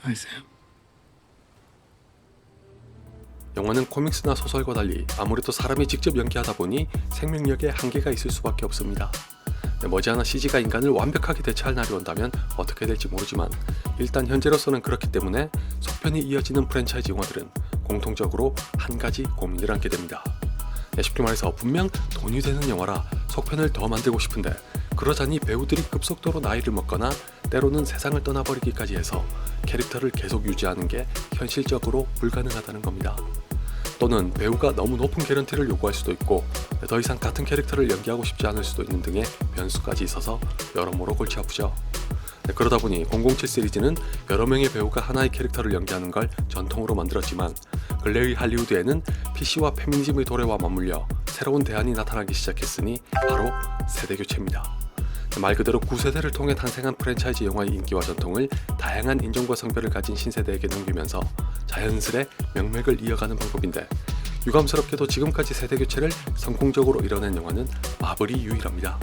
Hi, Sam. 영화는 코믹스나 소설과 달리 아무래도 사람이 직접 연기하다 보니 생명력에 한계가 있을 수밖에 없습니다. 머지않아 CG가 인간을 완벽하게 대체할 날이 온다면 어떻게 될지 모르지만 일단 현재로서는 그렇기 때문에 속편이 이어지는 프랜차이즈 영화들은 공통적으로 한 가지 고민을 안게 됩니다. 쉽게 말해서 분명 돈이 되는 영화라 속편을 더 만들고 싶은데 그러자니 배우들이 급속도로 나이를 먹거나 때로는 세상을 떠나버리기까지 해서 캐릭터를 계속 유지하는 게 현실적으로 불가능하다는 겁니다. 또는 배우가 너무 높은 개런티를 요구할 수도 있고 더 이상 같은 캐릭터를 연기하고 싶지 않을 수도 있는 등의 변수까지 있어서 여러모로 골치 아프죠. 그러다 보니 007 시리즈는 여러 명의 배우가 하나의 캐릭터를 연기하는 걸 전통으로 만들었지만 근래의 할리우드에는 PC와 페미니즘의 도래와 맞물려 새로운 대안이 나타나기 시작했으니 바로 세대교체입니다. 말 그대로 9세대를 통해 탄생한 프랜차이즈 영화의 인기와 전통을 다양한 인종과 성별을 가진 신세대에게 넘기면서 자연스레 명맥을 이어가는 방법인데 유감스럽게도 지금까지 세대교체를 성공적으로 이뤄낸 영화는 마블이 유일합니다.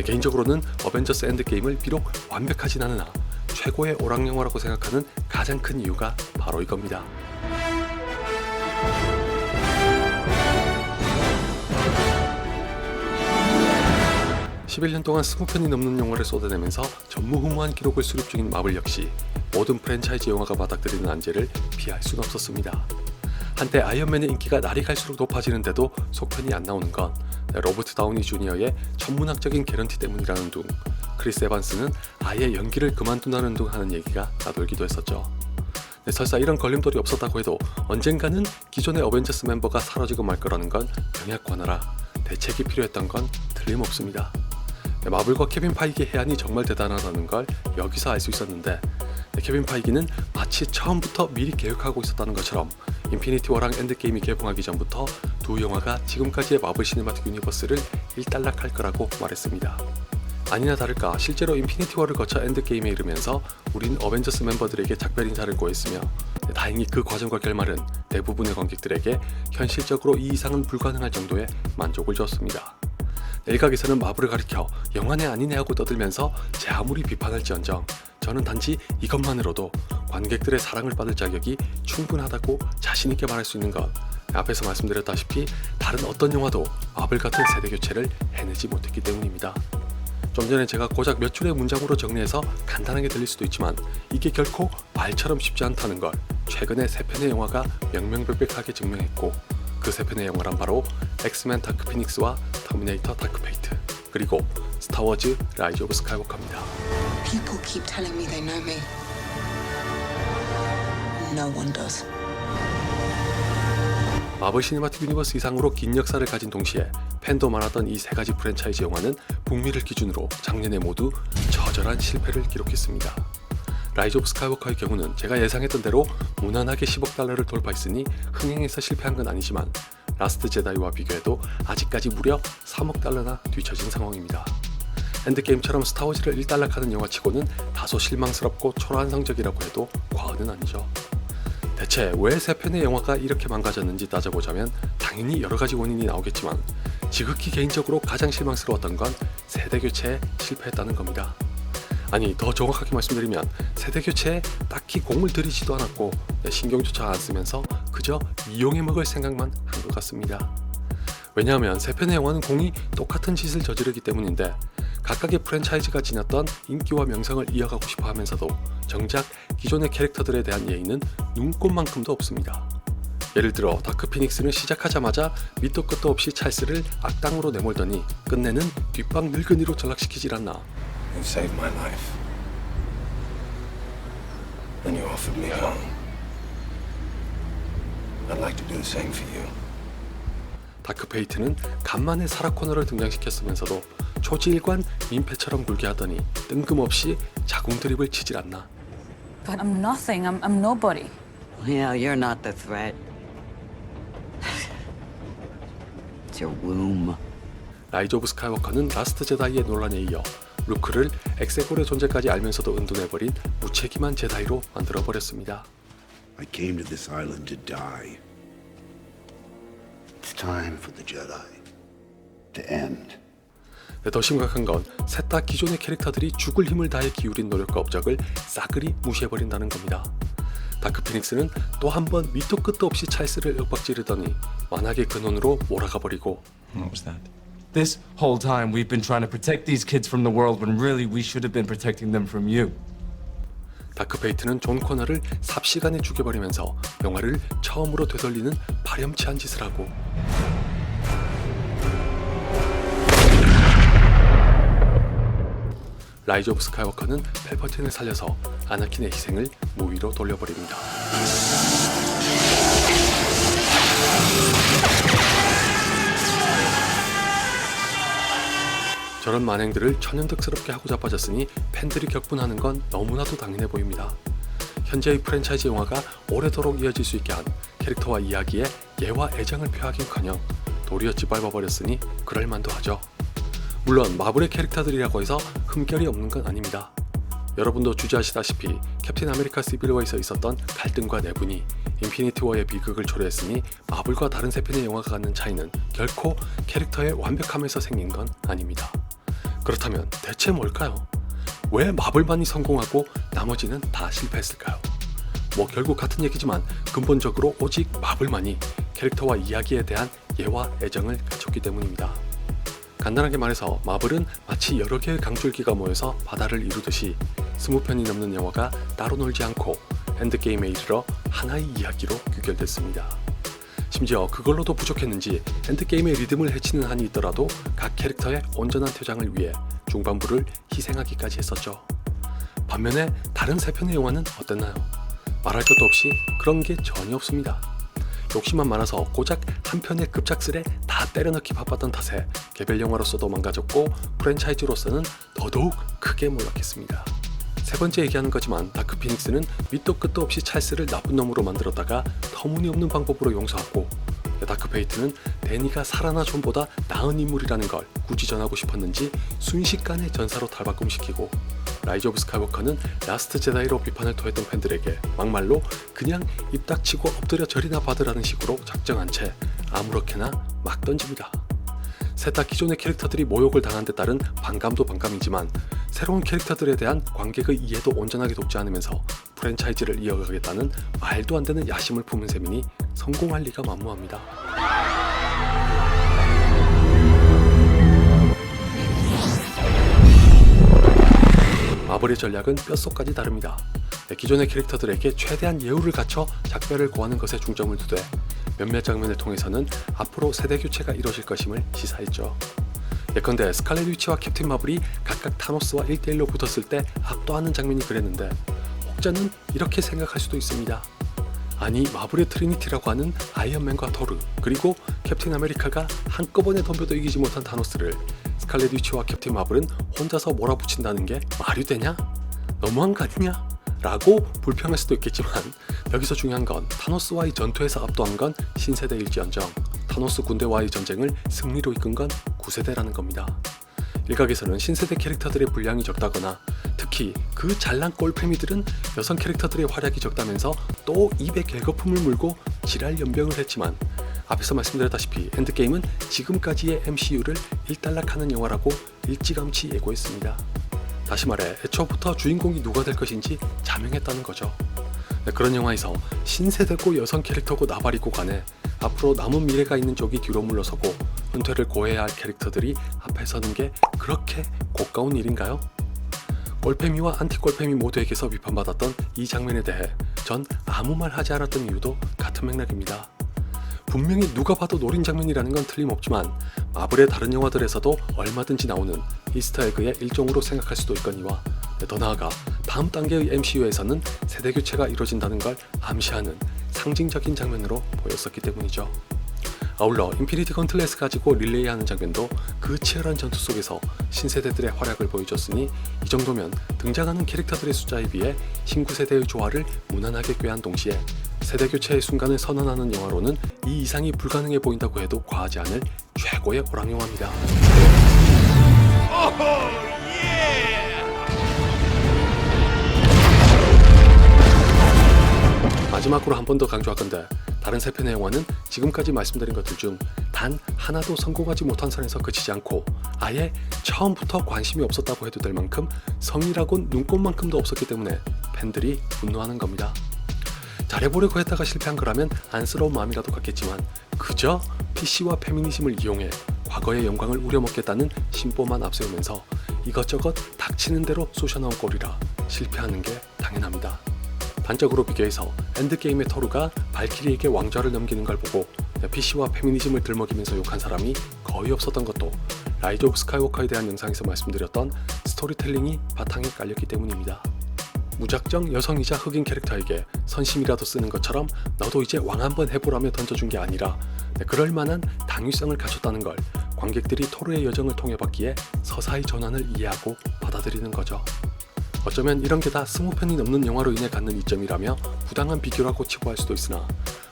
개인적으로는 어벤져스 엔드게임을 비록 완벽하진 않으나 최고의 오락영화라고 생각하는 가장 큰 이유가 바로 이겁니다. 11년 동안 20편이 넘는 영화를 쏟아내면서 전무후무한 기록을 수립 중인 마블 역시 모든 프랜차이즈 영화가 맞닥뜨리는 안제를 피할 수는 없었습니다. 한때 아이언맨의 인기가 날이 갈수록 높아지는데도 속편이 안 나오는 건 로버트 다우니 주니어의 천문학적인 개런티 때문이라는 둥, 크리스 에반스는 아예 연기를 그만둔다는 둥 하는 얘기가 나돌기도 했었죠. 설사 이런 걸림돌이 없었다고 해도 언젠가는 기존의 어벤져스 멤버가 사라지고 말 거라는 건 병약 관하라 대책이 필요했던 건 틀림없습니다. 마블과 케빈 파이기의 해안이 정말 대단하다는 걸 여기서 알 수 있었는데 케빈 파이기는 마치 처음부터 미리 계획하고 있었다는 것처럼 인피니티 워랑 엔드게임이 개봉하기 전부터 두 영화가 지금까지의 마블 시네마틱 유니버스를 일단락할 거라고 말했습니다. 아니나 다를까 실제로 인피니티 워를 거쳐 엔드게임에 이르면서 우린 어벤져스 멤버들에게 작별 인사를 고했으며 다행히 그 과정과 결말은 대부분의 관객들에게 현실적으로 이 이상은 불가능할 정도의 만족을 줬습니다. 일각에서는 마블을 가리켜 영화네 아니네 하고 떠들면서 제 아무리 비판할지언정 저는 단지 이것만으로도 관객들의 사랑을 받을 자격이 충분하다고 자신있게 말할 수 있는 것, 앞에서 말씀드렸다시피 다른 어떤 영화도 마블 같은 세대 교체를 해내지 못했기 때문입니다. 좀 전에 제가 고작 몇 줄의 문장으로 정리해서 간단하게 들릴 수도 있지만 이게 결코 말처럼 쉽지 않다는 걸 최근에 세 편의 영화가 명명백백하게 증명했고 그 세 편의 영화란 바로 엑스맨 다크 피닉스와 터미네이터 다크 페이트 그리고 스타워즈 라이즈 오브 스카이워커입니다. People keep telling me they know me. No one does. 마블 시네마틱 유니버스 이상으로 긴 역사를 가진 동시에 팬도 많았던 이 세 가지 프랜차이즈 영화는 북미를 기준으로 작년에 모두 처절한 실패를 기록했습니다. 라이즈 오브 스카이워커의 경우는 제가 예상했던 대로 무난하게 10억 달러를 돌파했으니 흥행에서 실패한 건 아니지만 라스트 제다이와 비교해도 아직까지 무려 3억 달러나 뒤처진 상황입니다. 엔드게임처럼 스타워즈를 일단락하는 영화치고는 다소 실망스럽고 초라한 성적이라고 해도 과언은 아니죠. 대체 왜 세 편의 영화가 이렇게 망가졌는지 따져보자면 당연히 여러가지 원인이 나오겠지만 지극히 개인적으로 가장 실망스러웠던 건 세대교체에 실패했다는 겁니다. 아니 더 정확하게 말씀드리면 세대교체에 딱히 공을 들이지도 않았고 신경조차 안 쓰면서 그저 이용해 먹을 생각만 한 것 같습니다. 왜냐하면 세 편의 영화는 공이 똑같은 짓을 저지르기 때문인데 각각의 프랜차이즈가 지녔던 인기와 명성을 이어가고 싶어 하면서도 정작 기존의 캐릭터들에 대한 예의는 눈꼽만큼도 없습니다. 예를 들어 다크 피닉스는 시작하자마자 밑도 끝도 없이 찰스를 악당으로 내몰더니 끝내는 뒷방 늙은이로 전락시키질 않나. You saved my life. And you offered me home. I'd like to do the same for you. 다크 페이트는 간만에 사라 코너를 등장시켰으면서도 초지일관 민폐처럼 굴게 하더니 뜬금없이 자궁 드립을 치질 않나. But I'm nothing. I'm nobody. Yeah, you're not the threat. It's your womb. 라이즈 오브 스카이워커는 라스트 제다이의 논란에 이어 루크를 엑세골의 존재까지 알면서도 은둔해버린 무책임한 제다이로 만들어버렸습니다. I came to this island to die. It's time for the Jedi to end. 더 심각한 건 셋 다 기존의 캐릭터들이 죽을 힘을 다해 기울인 노력과 업적을 싸그리 무시해버린다는 겁니다. 다크 피닉스는 또 한 번 밑도 끝도 없이 찰스를 윽박지르더니 완악의 근원으로 몰아가 버리고 What was that? This whole time we've been trying to protect these kids from the world when really we should have been protecting them from you. 다크 페이트는 존 코너를 삽시간에 죽여버리면서 영화를 처음으로 되돌리는 파렴치한 짓을 하고 라이즈 오브 스카이워커는 펠퍼틴을 살려서 아나킨의 희생을 무위로 돌려버립니다. 저런 만행들을 천연덕스럽게 하고 자빠졌으니 팬들이 격분하는 건 너무나도 당연해 보입니다. 현재의 프랜차이즈 영화가 오래도록 이어질 수 있게 한 캐릭터와 이야기에 예와 애정을 표하긴커녕 도리어 짓밟아버렸으니 그럴만도 하죠. 물론 마블의 캐릭터들이라고 해서 흠결이 없는 건 아닙니다. 여러분도 주저하시다시피 캡틴 아메리카 시빌워에서 있었던 갈등과 내분이 인피니티 워의 비극을 초래했으니 마블과 다른 세 편의 영화가 갖는 차이는 결코 캐릭터의 완벽함에서 생긴 건 아닙니다. 그렇다면 대체 뭘까요? 왜 마블만이 성공하고 나머지는 다 실패했을까요? 뭐 결국 같은 얘기지만 근본적으로 오직 마블만이 캐릭터와 이야기에 대한 예와 애정을 갖췄기 때문입니다. 간단하게 말해서 마블은 마치 여러 개의 강줄기가 모여서 바다를 이루듯이 20편이 넘는 영화가 따로 놀지 않고 엔드게임에 이르러 하나의 이야기로 귀결됐습니다. 심지어 그걸로도 부족했는지 엔드게임의 리듬을 해치는 한이 있더라도 각 캐릭터의 온전한 퇴장을 위해 중반부를 희생하기까지 했었죠. 반면에 다른 세 편의 영화는 어땠나요? 말할 것도 없이 그런 게 전혀 없습니다. 욕심만 많아서 고작 한 편의 급작스레 다 때려넣기 바빴던 탓에 개별 영화로서도 망가졌고 프랜차이즈로서는 더더욱 크게 몰락했습니다. 세 번째 얘기하는 거지만 다크 피닉스는 밑도 끝도 없이 찰스를 나쁜 놈으로 만들었다가 터무니없는 방법으로 용서하고 다크 페이트는 데니가 사라나 존보다 나은 인물이라는 걸 굳이 전하고 싶었는지 순식간에 전사로 탈바꿈시키고 라이즈 오브 스카이워커는 라스트 제다이로 비판을 토했던 팬들에게 막말로 그냥 입 닥치고 엎드려 절이나 받으라는 식으로 작정한 채 아무렇게나 막 던집니다. 셋 다 기존의 캐릭터들이 모욕을 당한 데 따른 반감도 반감이지만 새로운 캐릭터들에 대한 관객의 이해도 온전하게 돕지 않으면서 프랜차이즈를 이어가겠다는 말도 안 되는 야심을 품은 셈이니 성공할 리가 만무합니다. 마블의 전략은 뼛속까지 다릅니다. 기존의 캐릭터들에게 최대한 예우를 갖춰 작별을 고하는 것에 중점을 두되 몇몇 장면을 통해서는 앞으로 세대 교체가 이뤄질 것임을 시사했죠. 예컨대 스칼렛 위치와 캡틴 마블이 각각 타노스와 1대1로 붙었을 때 압도하는 장면이 그랬는데 혹자는 이렇게 생각할 수도 있습니다. 아니 마블의 트리니티라고 하는 아이언맨과 토르 그리고 캡틴 아메리카가 한꺼번에 덤벼도 이기지 못한 타노스를 스칼렛 위치와 캡틴 마블은 혼자서 몰아붙인다는 게 말이 되냐? 너무한 거 아니냐? 라고 불평할 수도 있겠지만 여기서 중요한 건 타노스와의 전투에서 압도한 건 신세대일지언정 타노스 군대와의 전쟁을 승리로 이끈 건 구세대라는 겁니다. 일각에서는 신세대 캐릭터들의 분량이 적다거나 특히 그 잘난 꼴패미들은 여성 캐릭터들의 활약이 적다면서 또 입에 개거품을 물고 지랄 연병을 했지만 앞에서 말씀드렸다시피 엔드게임은 지금까지의 MCU를 일단락하는 영화라고 일찌감치 예고했습니다. 다시 말해 애초부터 주인공이 누가 될 것인지 자명했다는 거죠. 그런 영화에서 신세대고 여성 캐릭터고 나발이고 간에 앞으로 남은 미래가 있는 쪽이 뒤로 물러서고 은퇴를 고해야 할 캐릭터들이 앞에 서는 게 그렇게 고가운 일인가요? 꼴패미와 안티꼴패미 모두에게서 비판받았던 이 장면에 대해 전 아무 말 하지 않았던 이유도 같은 맥락입니다. 분명히 누가 봐도 노린 장면이라는 건 틀림없지만 마블의 다른 영화들에서도 얼마든지 나오는 이스터에그의 일종으로 생각할 수도 있거니와 더 나아가 다음 단계의 MCU에서는 세대 교체가 이루어진다는 걸 암시하는 상징적인 장면으로 보였었기 때문이죠. 아울러 인피니티 건틀렛을 가지고 릴레이하는 장면도 그 치열한 전투 속에서 신세대들의 활약을 보여줬으니 이 정도면 등장하는 캐릭터들의 숫자에 비해 신구세대의 조화를 무난하게 꾀한 동시에 세대교체의 순간을 선언하는 영화로는 이 이상이 불가능해 보인다고 해도 과하지 않을 최고의 호랑영화입니다. 마지막으로 한 번 더 강조하건대 다른 세 편의 영화는 지금까지 말씀드린 것들 중 단 하나도 성공하지 못한 선에서 그치지 않고 아예 처음부터 관심이 없었다고 해도 될 만큼 성이라곤 눈꼽만큼도 없었기 때문에 팬들이 분노하는 겁니다. 잘해보려고 했다가 실패한 거라면 안쓰러운 마음이라도 같겠지만 그저 PC와 페미니즘을 이용해 과거의 영광을 우려먹겠다는 심보만 앞세우면서 이것저것 닥치는 대로 쑤셔넣은 꼴이라 실패하는 게 당연합니다. 단적으로 비교해서 엔드게임의 토르가 발키리에게 왕좌를 넘기는 걸 보고 PC와 페미니즘을 들먹이면서 욕한 사람이 거의 없었던 것도 라이즈 오브 스카이워커에 대한 영상에서 말씀드렸던 스토리텔링이 바탕에 깔렸기 때문입니다. 무작정 여성이자 흑인 캐릭터에게 선심이라도 쓰는 것처럼 너도 이제 왕 한번 해보라며 던져준 게 아니라 그럴 만한 당위성을 갖췄다는 걸 관객들이 토르의 여정을 통해 봤기에 서사의 전환을 이해하고 받아들이는 거죠. 어쩌면 이런 게 다 20편이 넘는 영화로 인해 갖는 이점이라며 부당한 비교라고 치부할 수도 있으나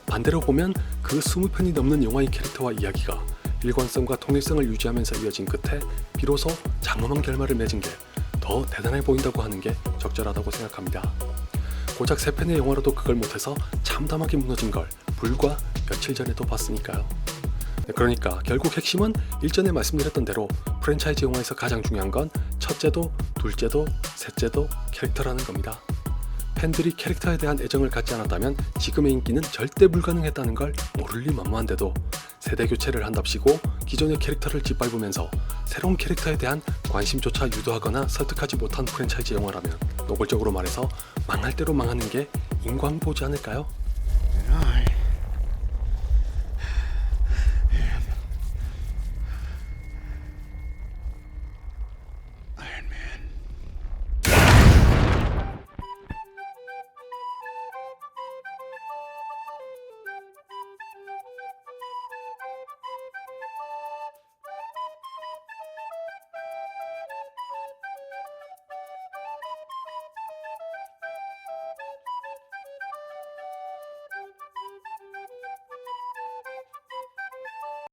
반대로 보면 그 20편이 넘는 영화의 캐릭터와 이야기가 일관성과 통일성을 유지하면서 이어진 끝에 비로소 장엄한 결말을 맺은 게 더 대단해 보인다고 하는 게 적절하다고 생각합니다. 고작 3편의 영화로도 그걸 못해서 참담하게 무너진 걸 불과 며칠 전에도 봤으니까요. 그러니까 결국 핵심은 일전에 말씀드렸던 대로 프랜차이즈 영화에서 가장 중요한 건 첫째도 둘째도 셋째도 캐릭터라는 겁니다. 팬들이 캐릭터에 대한 애정을 갖지 않았다면 지금의 인기는 절대 불가능했다는 걸 모를 리 만무한데도 세대 교체를 한답시고 기존의 캐릭터를 짓밟으면서 새로운 캐릭터에 대한 관심조차 유도하거나 설득하지 못한 프랜차이즈 영화라면 노골적으로 말해서 망할 대로 망하는 게 인광보지 않을까요? And I